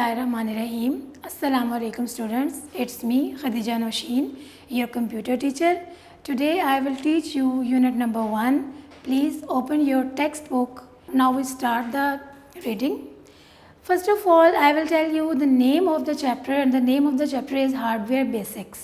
Bismillahirrahmanirrahim. Assalamu alaikum students. It's me Khadija Noshin, your computer teacher. Today I will teach you unit number 1. Please open your textbook. Now we start the reading. First of all, I will tell you the name of the chapter, and the name of the chapter is Hardware Basics.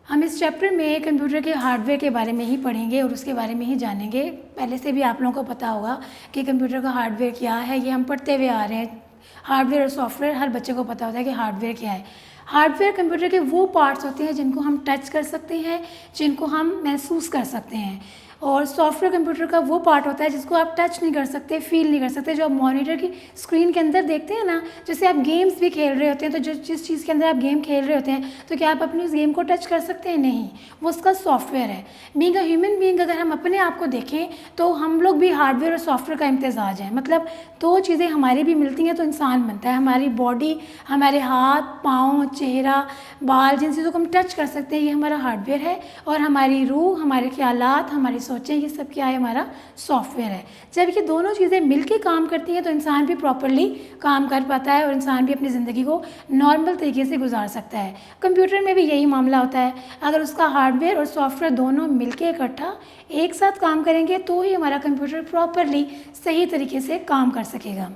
हम इस chapter में computer के hardware के बारे में ही पढ़ेंगे और उसके बारे में ही जानेंगे। पहले से भी आप लोगों को पता होगा कि कंप्यूटर का हार्डवेयर क्या है, ये हम पढ़ते हुए आ रहे हैं। हार्डवेयर और सॉफ्टवेयर हर बच्चे को पता होता है कि हार्डवेयर क्या है। हार्डवेयर कंप्यूटर के वो पार्ट्स होते हैं जिनको हम टच कर सकते हैं, जिनको हम महसूस कर सकते हैं, और सॉफ्टवेयर कंप्यूटर का वो पार्ट होता है जिसको आप टच नहीं कर सकते, फील नहीं कर सकते, जो आप मॉनिटर की स्क्रीन के अंदर देखते हैं ना। जैसे आप गेम्स भी खेल रहे होते हैं, तो जिस चीज़ के अंदर आप गेम खेल रहे होते हैं, तो क्या आप अपनी उस गेम को टच कर सकते हैं? नहीं, वो उसका सॉफ्टवेयर है। बीइंग अ ह्यूमन बीइंग, अगर हम अपने आप को देखें तो हम लोग भी हार्डवेयर और सॉफ्टवेयर का इम्तिजाज है। मतलब दो चीज़ें हमारी भी मिलती हैं तो इंसान बनता है। हमारी बॉडी, हमारे हाथ पाँव, चेहरा, बाल, जिन चीज़ों को हम टच कर सकते हैं, ये हमारा हार्डवेयर है। और हमारी रूह, हमारे ख्यालात, हमारी सोचें, ये सब क्या है? हमारा सॉफ्टवेयर है। जब ये दोनों चीज़ें मिलके काम करती हैं तो इंसान भी प्रॉपरली काम कर पाता है और इंसान भी अपनी ज़िंदगी को नॉर्मल तरीके से गुजार सकता है। कंप्यूटर में भी यही मामला होता है। अगर उसका हार्डवेयर और सॉफ्टवेयर दोनों मिलके इकट्ठा एक साथ काम करेंगे तो ही हमारा कंप्यूटर प्रॉपरली सही तरीके से काम कर सकेगा।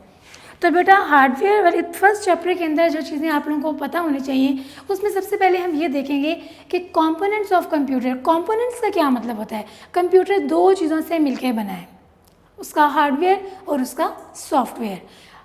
तो बेटा, हार्डवेयर वाले फर्स्ट चैप्टर के अंदर जो चीज़ें आप लोगों को पता होनी चाहिए, उसमें सबसे पहले हम ये देखेंगे कि कंपोनेंट्स ऑफ कंप्यूटर। कंपोनेंट्स का क्या मतलब होता है? कंप्यूटर दो चीज़ों से मिलकर बना है, उसका हार्डवेयर और उसका सॉफ्टवेयर।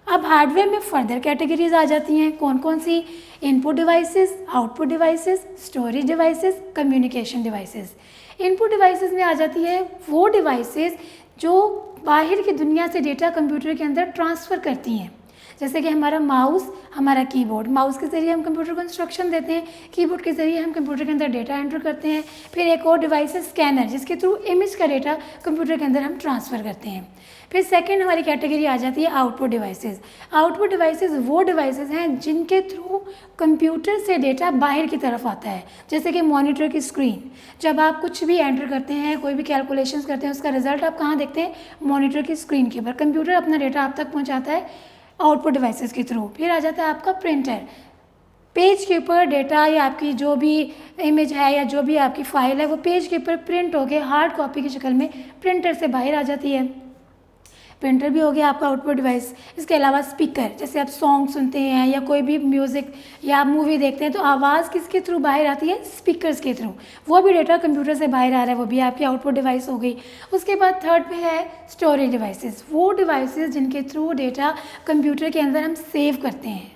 अब हार्डवेयर में फर्दर कैटेगरीज आ जाती हैं। कौन कौन सी? Input devices, output devices, storage devices, communication devices. Input devices में आ जाती है वो डिवाइसेस जो बाहर की दुनिया से डेटा कंप्यूटर के अंदर ट्रांसफ़र करती हैं। जैसे कि हमारा माउस, हमारा कीबोर्ड। माउस के ज़रिए हम कंप्यूटर को इंस्ट्रक्शन देते हैं, कीबोर्ड के ज़रिए हम कंप्यूटर के अंदर डेटा एंटर करते हैं। फिर एक और डिवाइस है स्कैनर, जिसके थ्रू इमेज का डेटा कंप्यूटर के अंदर हम ट्रांसफ़र करते हैं। फिर सेकंड हमारी कैटेगरी आ जाती है आउटपुट डिवाइसेस। आउटपुट डिवाइसेस वो डिवाइसेस हैं जिनके थ्रू कंप्यूटर से डेटा बाहर की तरफ आता है। जैसे कि मॉनिटर की स्क्रीन, जब आप कुछ भी एंटर करते हैं, कोई भी कैलकुलेशंस करते हैं, उसका रिजल्ट आप कहाँ देखते हैं? मॉनिटर की स्क्रीन के ऊपर। कंप्यूटर अपना डेटा आप तक पहुँचाता है आउटपुट डिवाइसेस के थ्रू। फिर आ जाता है आपका प्रिंटर। पेज के ऊपर डेटा या आपकी जो भी इमेज है या जो भी आपकी फ़ाइल है, वो पेज के ऊपर प्रिंट होकर हार्ड कॉपी की शक्ल में प्रिंटर से बाहर आ जाती है। प्रिंटर भी हो गया आपका आउटपुट डिवाइस। इसके अलावा स्पीकर, जैसे आप सॉन्ग सुनते हैं या कोई भी म्यूज़िक या आप मूवी देखते हैं तो आवाज़ किसके थ्रू बाहर आती है? स्पीकर्स के थ्रू। वो भी डेटा कंप्यूटर से बाहर आ रहा है, वो भी आपकी आउटपुट डिवाइस हो गई। उसके बाद थर्ड पे है स्टोरेज डिवाइसेस। वो डिवाइसेस जिनके थ्रू डेटा कंप्यूटर के अंदर हम सेव करते हैं।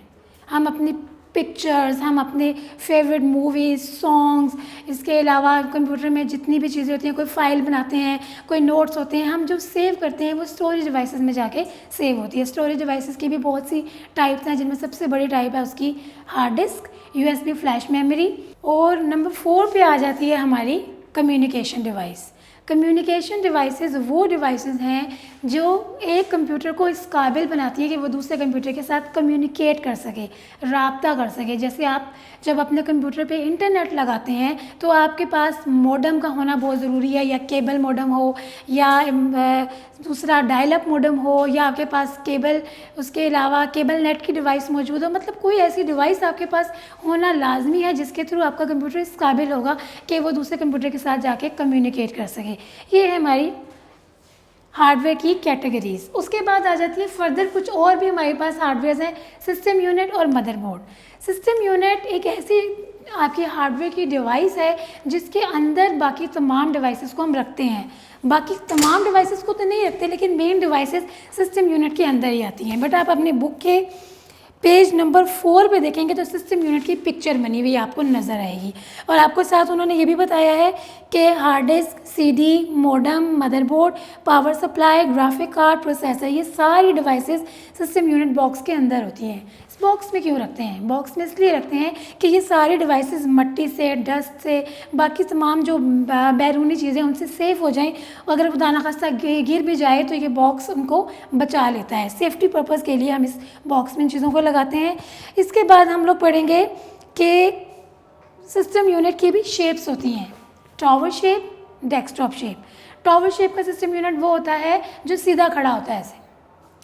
हम अपनी पिक्चर्स, हम अपने फेवरेट मूवीज़, सॉन्ग्स, इसके अलावा कंप्यूटर में जितनी भी चीज़ें होती हैं, कोई फ़ाइल बनाते हैं, कोई नोट्स होते हैं, हम जो सेव करते हैं वो स्टोरेज डिवाइसेस में जाके सेव होती है। स्टोरेज डिवाइसेस की भी बहुत सी टाइप्स हैं, जिनमें सबसे बड़ी टाइप है उसकी hard disk, USB flash memory. और नंबर 4 पे आ जाती है हमारी कम्युनिकेशन डिवाइस। कम्युनिकेशन डिवाइसेस वो डिवाइसेस हैं जो एक कंप्यूटर को इस काबिल बनाती है कि वो दूसरे कंप्यूटर के साथ कम्युनिकेट कर सके, राब्ता कर सके। जैसे आप जब अपने कंप्यूटर पे इंटरनेट लगाते हैं तो आपके पास मॉडेम का होना बहुत ज़रूरी है, या केबल मॉडेम हो या दूसरा डायल अप मॉडेम हो, या आपके पास केबल, उसके अलावा केबल नेट की डिवाइस मौजूद हो। मतलब कोई ऐसी डिवाइस आपके पास होना लाजमी है जिसके थ्रू आपका कंप्यूटर इस काबिल होगा कि वो दूसरे कंप्यूटर के साथ जाके कम्युनिकेट कर सके। ये है हमारी हार्डवेयर की कैटेगरीज। उसके बाद आ जाती है फर्दर कुछ और भी हमारे पास हार्डवेयर हैं, सिस्टम यूनिट और मदरबोर्ड। सिस्टम यूनिट एक ऐसी आपकी हार्डवेयर की डिवाइस है जिसके अंदर बाकी तमाम डिवाइसेस को हम रखते हैं। बाकी तमाम डिवाइसेस को तो नहीं रखते, लेकिन मेन डिवाइसेस सिस्टम यूनिट के अंदर ही आती हैं। बट आप अपने बुक के पेज नंबर 4 पे देखेंगे तो सिस्टम यूनिट की पिक्चर बनी हुई आपको नज़र आएगी। और आपको साथ उन्होंने ये भी बताया है कि hard disk, CD, modem, motherboard, power supply, graphic card, processor, ये सारी डिवाइसेस सिस्टम यूनिट बॉक्स के अंदर होती हैं। इस बॉक्स में क्यों रखते हैं? बॉक्स में इसलिए रखते हैं कि ये सारी डिवाइसेस मट्टी से, डस्ट से, बाकी तमाम जो बैरूनी चीज़ें उनसे सेफ हो जाएं। अगर खुदा न खास्ता गिर भी जाए तो ये बॉक्स उनको बचा लेता है। सेफ्टी पर्पज़ के लिए हम इस बॉक्स में इन चीज़ों को लगाते हैं। इसके बाद हम लोग पढ़ेंगे कि सिस्टम यूनिट की भी शेप्स होती हैं, tower shape, desktop shape. Tower shape का सिस्टम यूनिट वो होता है जो सीधा खड़ा होता है ऐसे।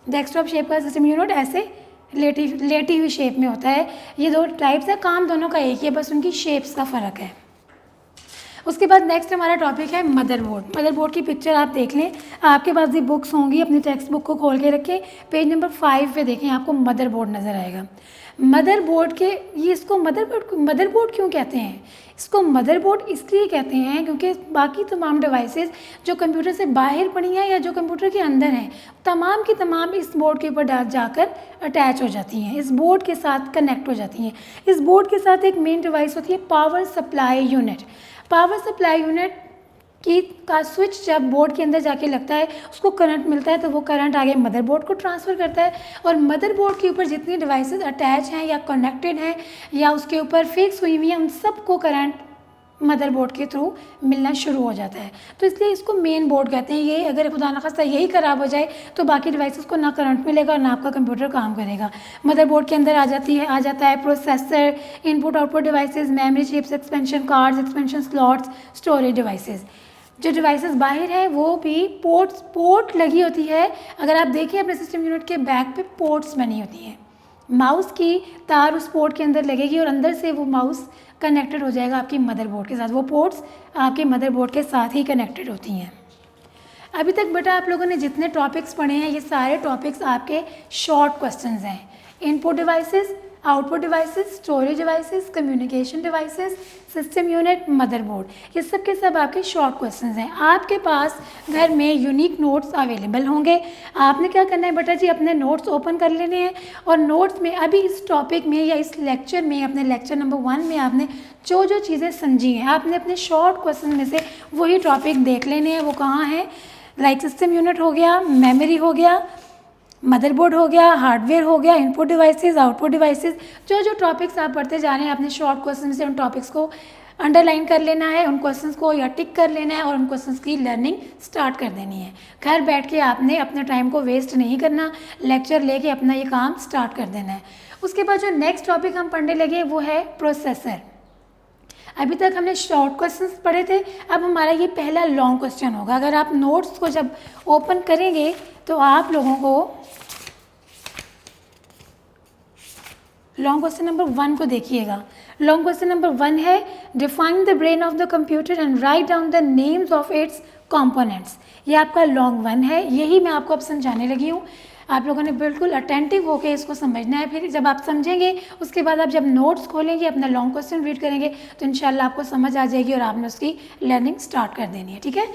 डेस्कटॉप शेप का सिस्टम यूनिट ऐसे लेटी हुई शेप में होता है। ये दो टाइप्स है, काम दोनों का एक ही है, बस उनकी शेप्स का फ़र्क है। उसके बाद नेक्स्ट हमारा टॉपिक है मदरबोर्ड। मदरबोर्ड की पिक्चर आप देख लें, आपके पास भी बुक्स होंगी, अपनी टेक्स्ट बुक को खोल के रखें, पेज नंबर 5 पे देखें, आपको मदरबोर्ड नज़र आएगा। मदरबोर्ड के ये इसको मदरबोर्ड क्यों कहते हैं? इसको मदरबोर्ड इसलिए कहते हैं क्योंकि बाकी तमाम डिवाइसेस जो कंप्यूटर से बाहर पड़ी हैं या जो कंप्यूटर के अंदर हैं, तमाम की तमाम इस बोर्ड के ऊपर जाकर अटैच हो जाती हैं, इस बोर्ड के साथ कनेक्ट हो जाती हैं। इस बोर्ड के साथ एक मेन डिवाइस होती है power supply unit. Power supply unit का स्विच जब बोर्ड के अंदर जाके लगता है, उसको करंट मिलता है, तो वो करंट आगे मदरबोर्ड को ट्रांसफ़र करता है, और मदरबोर्ड के ऊपर जितनी डिवाइसेस अटैच हैं या कनेक्टेड हैं या उसके ऊपर फिक्स हुई हुई हैं, उन सबको करंट मदरबोर्ड के थ्रू मिलना शुरू हो जाता है। तो इसलिए इसको मेन बोर्ड कहते हैं। ये अगर खुदा न खास्ता यही ख़राब हो जाए तो बाकी डिवाइसेस को ना करंट मिलेगा और ना आपका कंप्यूटर काम करेगा। मदरबोर्ड के अंदर आ जाता है processor, input output devices, memory chips, expansion cards, expansion slots, storage devices. जो डिवाइसेस बाहर है वो भी पोर्ट लगी होती है। अगर आप देखें अपने सिस्टम यूनिट के बैक पे पोर्ट्स बनी होती हैं, माउस की तार उस पोर्ट के अंदर लगेगी और अंदर से वो माउस कनेक्टेड हो जाएगा आपकी मदरबोर्ड के साथ। वो पोर्ट्स आपके मदरबोर्ड के साथ ही कनेक्टेड होती हैं। अभी तक बेटा आप लोगों ने जितने टॉपिक्स पढ़े हैं, ये सारे टॉपिक्स आपके शॉर्ट क्वेश्चंस हैं। Input devices, output devices, storage devices, communication devices, system unit, motherboard, ये सब के सब आपके शॉर्ट क्वेश्चंस हैं। आपके पास घर में यूनिक नोट्स अवेलेबल होंगे। आपने क्या करना है बेटा जी, अपने नोट्स ओपन कर लेने हैं और नोट्स में अभी इस टॉपिक में या इस लेक्चर में, अपने लेक्चर नंबर 1 में आपने जो जो चीज़ें समझी हैं, आपने अपने शॉर्ट क्वेश्चन में से वही टॉपिक देख लेने हैं। वो कहाँ हैं? लाइक सिस्टम यूनिट हो गया, मेमोरी हो गया, मदरबोर्ड हो गया, हार्डवेयर हो गया, इनपुट डिवाइसेस, आउटपुट डिवाइसेस, जो जो टॉपिक्स आप पढ़ते जा रहे हैं, अपने शॉर्ट क्वेश्चन से उन टॉपिक्स को अंडरलाइन कर लेना है, उन क्वेश्चंस को या टिक कर लेना है और उन क्वेश्चंस की लर्निंग स्टार्ट कर देनी है। घर बैठ के आपने अपने टाइम को वेस्ट नहीं करना, लेक्चर लेके अपना ये काम स्टार्ट कर देना है। उसके बाद जो नेक्स्ट टॉपिक हम पढ़ने लगे वो है प्रोसेसर। अभी तक हमने शॉर्ट क्वेश्चंस पढ़े थे, अब हमारा ये पहला लॉन्ग क्वेश्चन होगा। अगर आप नोट्स को जब ओपन करेंगे तो आप लोगों को लॉन्ग क्वेश्चन नंबर 1 को देखिएगा। लॉन्ग क्वेश्चन नंबर 1 है define the brain of the computer and write down the names of its components. ये आपका लॉन्ग 1 है, यही मैं आपको अब समझाने लगी हूँ। आप लोगों ने बिल्कुल अटेंटिव होकर इसको समझना है। फिर जब आप समझेंगे उसके बाद आप जब नोट्स खोलेंगे, अपना लॉन्ग क्वेश्चन रीड करेंगे तो इंशाल्लाह आपको समझ आ जाएगी और आपने उसकी लर्निंग स्टार्ट कर देनी है। ठीक है,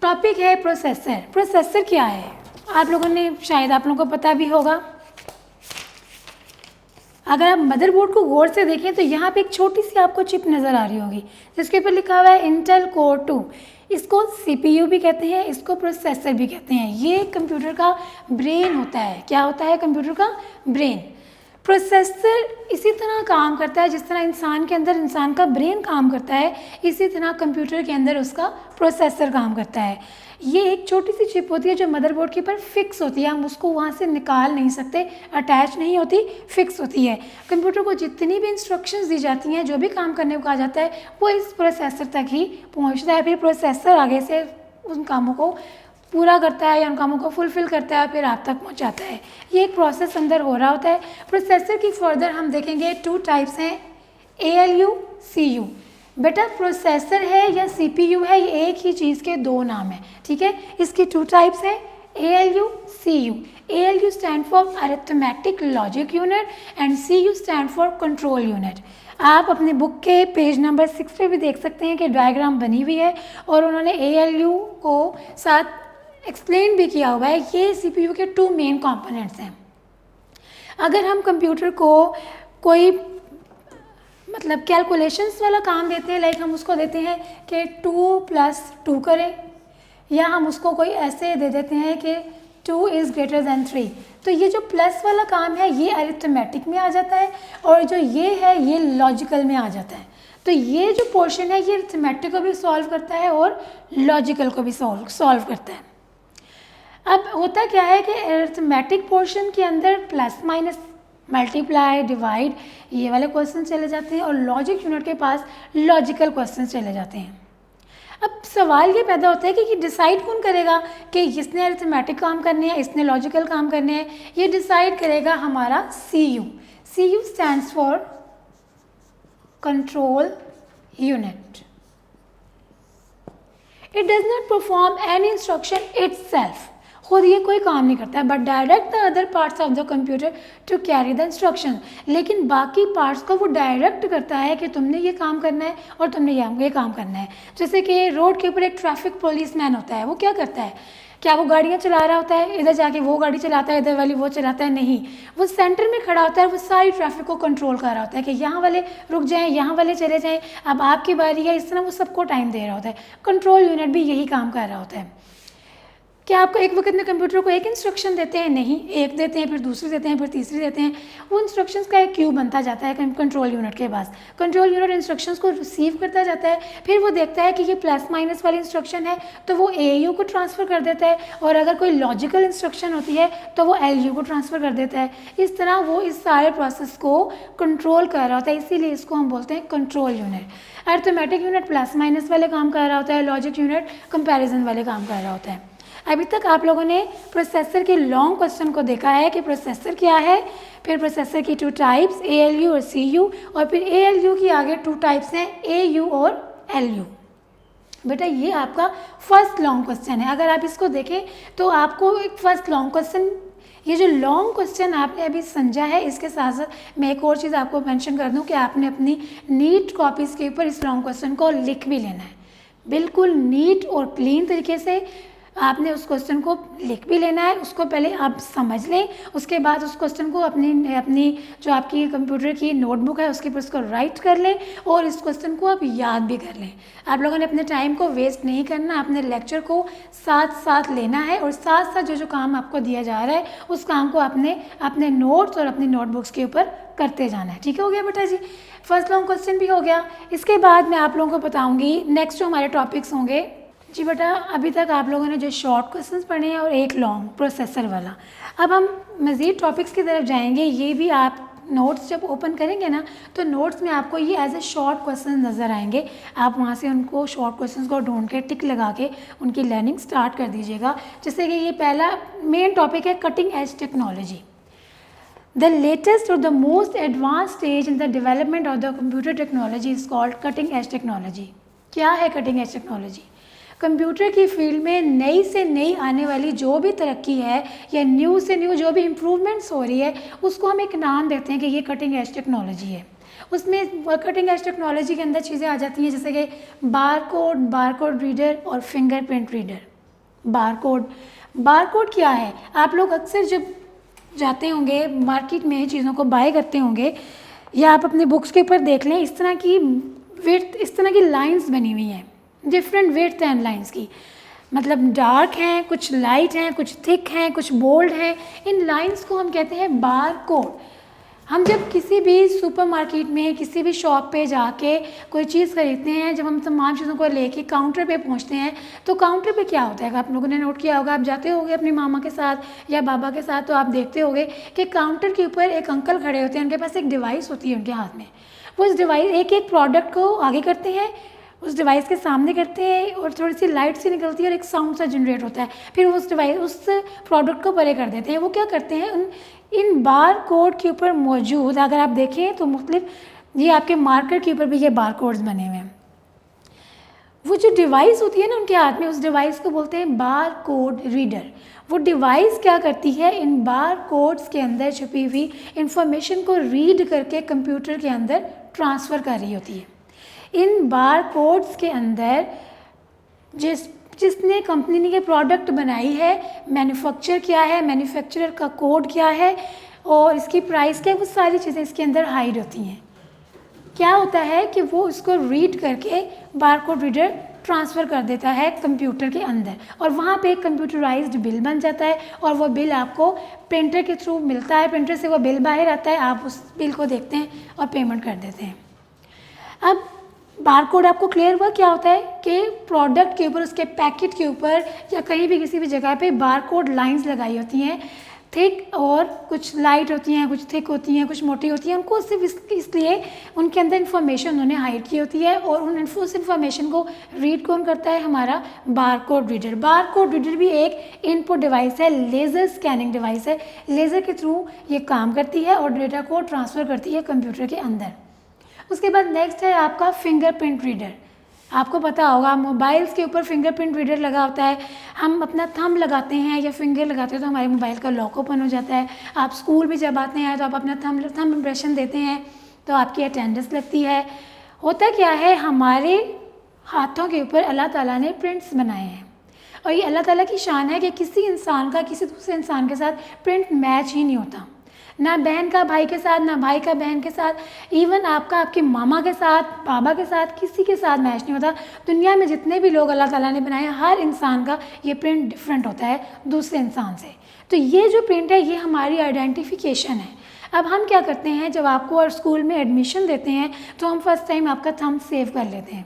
टॉपिक है प्रोसेसर। प्रोसेसर क्या है आप लोगों ने शायद आप लोगों को पता भी होगा। अगर आप मदरबोर्ड को गौर से देखें तो यहाँ पे एक छोटी सी आपको चिप नज़र आ रही होगी जिसके ऊपर लिखा हुआ है इंटेल कोर 2। इसको CPU भी कहते हैं, इसको प्रोसेसर भी कहते हैं। ये कंप्यूटर का ब्रेन होता है। क्या होता है? कंप्यूटर का ब्रेन। प्रोसेसर इसी तरह काम करता है जिस तरह इंसान के अंदर इंसान का ब्रेन काम करता है, इसी तरह कंप्यूटर के अंदर उसका प्रोसेसर काम करता है। ये एक छोटी सी चिप होती है जो मदरबोर्ड के ऊपर फिक्स होती है, हम उसको वहाँ से निकाल नहीं सकते, अटैच नहीं होती, फिक्स होती है। कंप्यूटर को जितनी भी इंस्ट्रक्शंस दी जाती हैं, जो भी काम करने को कहा जाता है, वो इस प्रोसेसर तक ही पहुँचता है। फिर प्रोसेसर आगे से उन कामों को पूरा करता है या उन कामों को फुलफ़िल करता है, फिर आप तक पहुँचाता है। ये एक प्रोसेस अंदर हो रहा होता है। प्रोसेसर की फर्दर हम देखेंगे 2 टाइप्स हैं, ALU, CU। बेटा प्रोसेसर है या CPU है, ये एक ही चीज़ के 2 नाम हैं। ठीक है, इसकी 2 टाइप्स हैं, ALU, CU। ALU stand for arithmetic logic unit and CU stand for control unit. आप अपने बुक के पेज नंबर 6 पे भी देख सकते हैं कि डायग्राम बनी हुई है और उन्होंने ALU को साथ एक्सप्लेन भी किया हुआ है। ये CPU के 2 मेन कंपोनेंट्स हैं। अगर हम कंप्यूटर को कोई मतलब कैलकुलेशंस वाला काम देते हैं, लाइक हम उसको देते हैं कि 2 + 2 करें, या हम उसको कोई ऐसे दे देते हैं कि 2 = 3, तो ये जो प्लस वाला काम है ये अरिथमेटिक में आ जाता है और जो ये है ये लॉजिकल में आ जाता है। तो ये जो पोर्शन है ये अरिथमेटिक को भी सॉल्व करता है और लॉजिकल को भी सॉल्व करता है। अब होता क्या है कि अरिथमेटिक पोर्शन के अंदर प्लस माइनस, मल्टीप्लाई, डिवाइड, ये वाले क्वेश्चन चले जाते हैं और लॉजिक यूनिट के पास लॉजिकल क्वेश्चन चले जाते हैं। अब सवाल ये पैदा होता है कि डिसाइड कौन करेगा कि इसने अरिथमेटिक काम करने हैं, इसने लॉजिकल काम करने हैं। ये डिसाइड करेगा हमारा CU। CU stands for control unit. It does not perform any instruction itself, खुद ये कोई काम नहीं करता है, but direct the other parts of the computer to carry the instruction. लेकिन बाकी पार्ट्स को वो डायरेक्ट करता है कि तुमने ये काम करना है और तुमने ये काम करना है। जैसे कि रोड के ऊपर एक ट्रैफिक पुलिसमैन होता है, वो क्या करता है? क्या वो गाड़ियाँ चला रहा होता है, इधर जाके वो गाड़ी चलाता है, इधर वाली वो चलाता है? नहीं, वो सेंटर में खड़ा होता है, वो सारी ट्रैफिक को कंट्रोल कर रहा होता है कि यहाँ वाले रुक जाएं, यहाँ वाले चले जाएं, अब आपकी बारी है। इस तरह वो सबको टाइम दे रहा होता है। कंट्रोल यूनिट भी यही काम कर रहा होता है। क्या आपको एक वक्त में कंप्यूटर को एक इंस्ट्रक्शन देते हैं? नहीं, एक देते हैं, फिर दूसरी देते हैं, फिर तीसरी देते हैं। वो इंस्ट्रक्शंस का एक क्यू बनता जाता है कंट्रोल यूनिट के पास। कंट्रोल यूनिट इंस्ट्रक्शंस को रिसीव करता जाता है, फिर वो देखता है कि ये प्लस माइनस वाली इंस्ट्रक्शन है तो वो AU को ट्रांसफ़र कर देता है, और अगर कोई लॉजिकल इंस्ट्रक्शन होती है तो वो LU को ट्रांसफ़र कर देता है। इस तरह वो इस सारे प्रोसेस को कंट्रोल कर रहा होता है, इसीलिए इसको हम बोलते हैं control unit. Arithmetic unit plus minus वाले काम कर रहा होता है, लॉजिक यूनिट कंपैरिजन वाले काम कर रहा होता है। अभी तक आप लोगों ने प्रोसेसर के लॉन्ग क्वेश्चन को देखा है कि प्रोसेसर क्या है, फिर प्रोसेसर की 2 टाइप्स ALU और CU, और फिर ALU की आगे 2 टाइप्स हैं AU और LU। बेटा ये आपका फर्स्ट लॉन्ग क्वेश्चन है। अगर आप इसको देखें तो आपको एक फर्स्ट लॉन्ग क्वेश्चन, ये जो लॉन्ग क्वेश्चन आपने अभी समझा है, इसके साथ साथ मैं एक और चीज़ आपको मेंशन कर दूं कि आपने अपनी नीट कॉपीज़ के ऊपर इस लॉन्ग क्वेश्चन को लिख भी लेना है। बिल्कुल नीट और क्लीन तरीके से आपने उस क्वेश्चन को लिख भी लेना है। उसको पहले आप समझ लें, उसके बाद उस क्वेश्चन को अपनी जो आपकी कंप्यूटर की नोटबुक है उसके ऊपर उसको राइट कर लें, और इस क्वेश्चन को आप याद भी कर लें। आप लोगों ने अपने टाइम को वेस्ट नहीं करना, अपने लेक्चर को साथ साथ लेना है, और साथ साथ जो काम आपको दिया जा रहा है उस काम को अपने नोट्स और अपनी नोटबुक्स के ऊपर करते जाना है। ठीक हो गया बेटा जी? फर्स्ट लॉन्ग क्वेश्चन भी हो गया। इसके बाद मैं आप लोगों को बताऊँगी नेक्स्ट जो हमारे टॉपिक्स होंगे। जी बेटा, अभी तक आप लोगों ने जो शॉर्ट क्वेश्चंस पढ़े हैं और एक लॉन्ग प्रोसेसर वाला। अब हम मज़ीद टॉपिक्स की तरफ जाएंगे। ये भी आप नोट्स जब ओपन करेंगे ना तो नोट्स में आपको ये एज ए शॉर्ट क्वेश्चन नज़र आएंगे। आप वहाँ से उनको शॉर्ट क्वेश्चंस को ढूंढ के टिक लगा के उनकी लर्निंग स्टार्ट कर दीजिएगा। जैसे कि ये पहला मेन टॉपिक है cutting edge technology. The latest or the most advanced stage in the development of the computer technology is called cutting edge technology। क्या है cutting edge technology? कंप्यूटर की फील्ड में नई से नई आने वाली जो भी तरक्की है या न्यू से न्यू जो भी इम्प्रूवमेंट्स हो रही है उसको हम एक नाम देते हैं कि ये कटिंग एज टेक्नोलॉजी है। उसमें कटिंग एज टेक्नोलॉजी के अंदर चीज़ें आ जाती हैं जैसे कि बारकोड रीडर और फिंगरप्रिंट रीडर। बारकोड क्या है? आप लोग अक्सर जब जाते होंगे मार्केट में चीज़ों को बाय करते होंगे, या आप अपने बुक्स के ऊपर देख लें, इस तरह की लाइंस बनी हुई हैं, डिफरेंट विड्थ एंड लाइंस की, मतलब डार्क हैं, कुछ लाइट हैं, कुछ थिक हैं, कुछ बोल्ड हैं। इन लाइंस को हम कहते हैं बार कोड। हम जब किसी भी सुपरमार्केट में किसी भी शॉप पे जाके कोई चीज़ खरीदते हैं, जब हम तमाम चीज़ों को लेके काउंटर पे पहुंचते हैं तो काउंटर पे क्या होता है? आप लोगों ने नोट किया होगा, आप जाते होगे अपनी मामा के साथ या बाबा के साथ तो आप देखते होगे कि काउंटर के ऊपर एक अंकल खड़े होते हैं, उनके पास एक डिवाइस होती है उनके हाथ में। वो इस डिवाइस एक प्रोडक्ट को आगे करते हैं, उस डिवाइस के सामने करते हैं और थोड़ी सी लाइट सी निकलती है और एक साउंड सा जनरेट होता है, फिर उस प्रोडक्ट को परे कर देते हैं। वो क्या करते हैं, इन बार कोड के ऊपर मौजूद, अगर आप देखें तो मुख्तलिफ, ये आपके मार्कर के ऊपर भी ये बार कोड्स बने हुए हैं। वो जो डिवाइस होती है ना उनके हाथ में, उस डिवाइस को बोलते हैं बार कोड रीडर। वो डिवाइस क्या करती है, इन बार कोड्स के अंदर छुपी हुई इंफॉर्मेशन को रीड करके कंप्यूटर के अंदर ट्रांसफ़र कर रही होती है। इन बार कोड्स के अंदर जिसने कंपनी ने ये प्रोडक्ट बनाई है, मैन्युफैक्चर क्या है, मैन्युफैक्चरर का कोड क्या है और इसकी प्राइस क्या है, वो सारी चीज़ें इसके अंदर हाइड होती हैं। क्या होता है कि वो इसको रीड करके बारकोड रीडर ट्रांसफ़र कर देता है कंप्यूटर के अंदर, और वहाँ पे एक कंप्यूटराइज्ड बिल बन जाता है और वो बिल आपको प्रिंटर के थ्रू मिलता है। प्रिंटर से वो बिल बाहर आता है, आप उस बिल को देखते हैं और पेमेंट कर देते हैं। अब बारकोड आपको क्लियर हुआ क्या होता है कि प्रोडक्ट के ऊपर, उसके पैकेट के ऊपर या कहीं भी किसी भी जगह पे बारकोड लाइंस लगाई होती हैं थिक और कुछ लाइट होती हैं, कुछ थिक होती हैं, कुछ मोटी होती हैं। उनको सिर्फ इसलिए उनके अंदर इन्फॉर्मेशन उन्होंने हाइड की होती है और उस इन्फॉर्मेशन को रीड कौन करता है? हमारा बारकोड रीडर। बारकोड रीडर भी एक इनपुट डिवाइस है, लेज़र स्कैनिंग डिवाइस है। लेज़र के थ्रू ये काम करती है और डेटा को ट्रांसफ़र करती है कंप्यूटर के अंदर। उसके बाद नेक्स्ट है आपका फिंगरप्रिंट रीडर। आपको पता होगा मोबाइल्स के ऊपर फिंगरप्रिंट रीडर लगा होता है। हम अपना थंब लगाते हैं या फिंगर लगाते हैं तो हमारे मोबाइल का लॉक ओपन हो जाता है। आप स्कूल भी जब आते हैं तो आप अपना थंब इम्प्रेशन देते हैं तो आपकी अटेंडेंस लगती है। होता क्या है, हमारे हाथों के ऊपर अल्लाह ताला ने प्रिंट्स बनाए हैं और ये अल्लाह ताला की शान है कि किसी इंसान का किसी दूसरे इंसान के साथ प्रिंट मैच ही नहीं होता। ना बहन का भाई के साथ, ना भाई का बहन के साथ, इवन आपका आपके मामा के साथ, बाबा के साथ, किसी के साथ मैच नहीं होता। दुनिया में जितने भी लोग अल्लाह ताला ने बनाए, हर इंसान का ये प्रिंट डिफरेंट होता है दूसरे इंसान से। तो ये जो प्रिंट है ये हमारी आइडेंटिफिकेशन है। अब हम क्या करते हैं, जब आपको और स्कूल में एडमिशन देते हैं तो हम फर्स्ट टाइम आपका थंब सेव कर लेते हैं।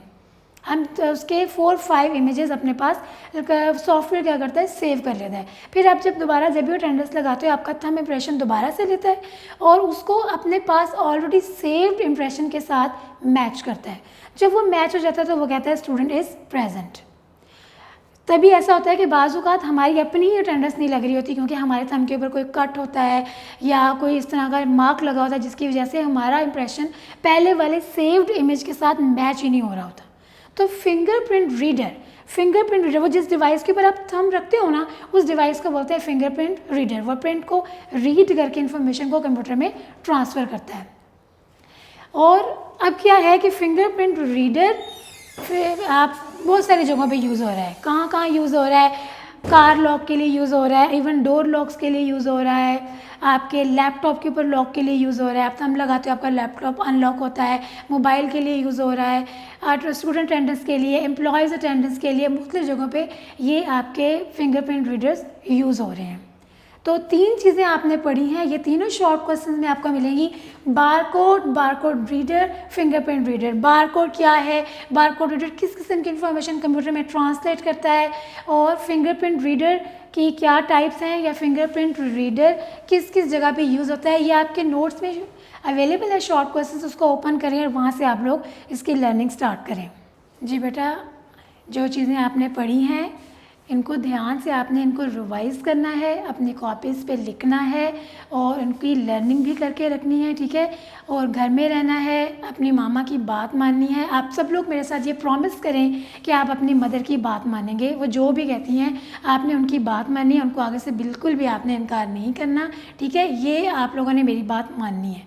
हम तो उसके 4-5 इमेजेस अपने पास सॉफ्टवेयर क्या करता है, सेव कर लेता है। फिर आप जब भी अटेंडेंस लगाते हो आपका थंब इम्प्रेशन दोबारा से लेता है और उसको अपने पास ऑलरेडी सेव्ड इम्प्रेशन के साथ मैच करता है। जब वो मैच हो जाता है तो वो कहता है स्टूडेंट इज़ प्रेजेंट। तभी ऐसा होता है कि बाज़-औक़ात हमारी अपनी ही अटेंडेंस नहीं लग रही होती क्योंकि हमारे थंब के ऊपर कोई कट होता है या कोई इस तरह का मार्क लगा होता है जिसकी वजह से हमारा इम्प्रेशन पहले वाले सेव्ड इमेज के साथ मैच ही नहीं हो रहा होता। तो फिंगरप्रिंट रीडर वो जिस डिवाइस के ऊपर आप थंब रखते हो ना, उस डिवाइस को बोलते हैं फिंगरप्रिंट रीडर। वो प्रिंट को रीड करके इन्फॉर्मेशन को कंप्यूटर में ट्रांसफ़र करता है। और अब क्या है कि फिंगरप्रिंट रीडर फिर आप बहुत सारी जगहों पे यूज़ हो रहा है। कहाँ कहाँ यूज़ हो रहा है? कार लॉक के लिए यूज़ हो रहा है, इवन डोर लॉक्स के लिए यूज़ हो रहा है, आपके लैपटॉप के ऊपर लॉक के लिए यूज़ हो रहा है। आप थंब लगाते हो आपका लैपटॉप अनलॉक होता है, मोबाइल के लिए यूज़ हो रहा है, स्टूडेंट अटेंडेंस के लिए, एम्प्लॉयज़ अटेंडेंस के लिए, मुख्तलिफ जगहों पे ये आपके फिंगरप्रिंट रीडर्स यूज़ हो रहे हैं। तो 3 चीज़ें आपने पढ़ी हैं, ये तीनों शॉर्ट क्वेश्चन में आपको मिलेंगी। Barcode reader, fingerprint reader. Barcode क्या है? बारकोड रीडर किस किस्म की इन्फॉर्मेशन कंप्यूटर में ट्रांसलेट करता है और फिंगरप्रिंट रीडर की क्या टाइप्स हैं या फिंगरप्रिंट रीडर किस किस जगह पे यूज़ होता है, ये आपके नोट्स में अवेलेबल है शॉर्ट क्वेश्चन। उसको ओपन करें और वहाँ से आप लोग इसकी लर्निंग स्टार्ट करें। जी बेटा, जो चीज़ें आपने पढ़ी हैं इनको ध्यान से आपने इनको रिवाइज़ करना है, अपनी कॉपीज़ पे लिखना है और उनकी लर्निंग भी करके रखनी है, ठीक है। और घर में रहना है, अपनी मामा की बात माननी है। आप सब लोग मेरे साथ ये प्रॉमिस करें कि आप अपनी मदर की बात मानेंगे। वो जो भी कहती हैं आपने उनकी बात माननी है, उनको आगे से बिल्कुल भी आपने इनकार नहीं करना, ठीक है। ये आप लोगों ने मेरी बात माननी है।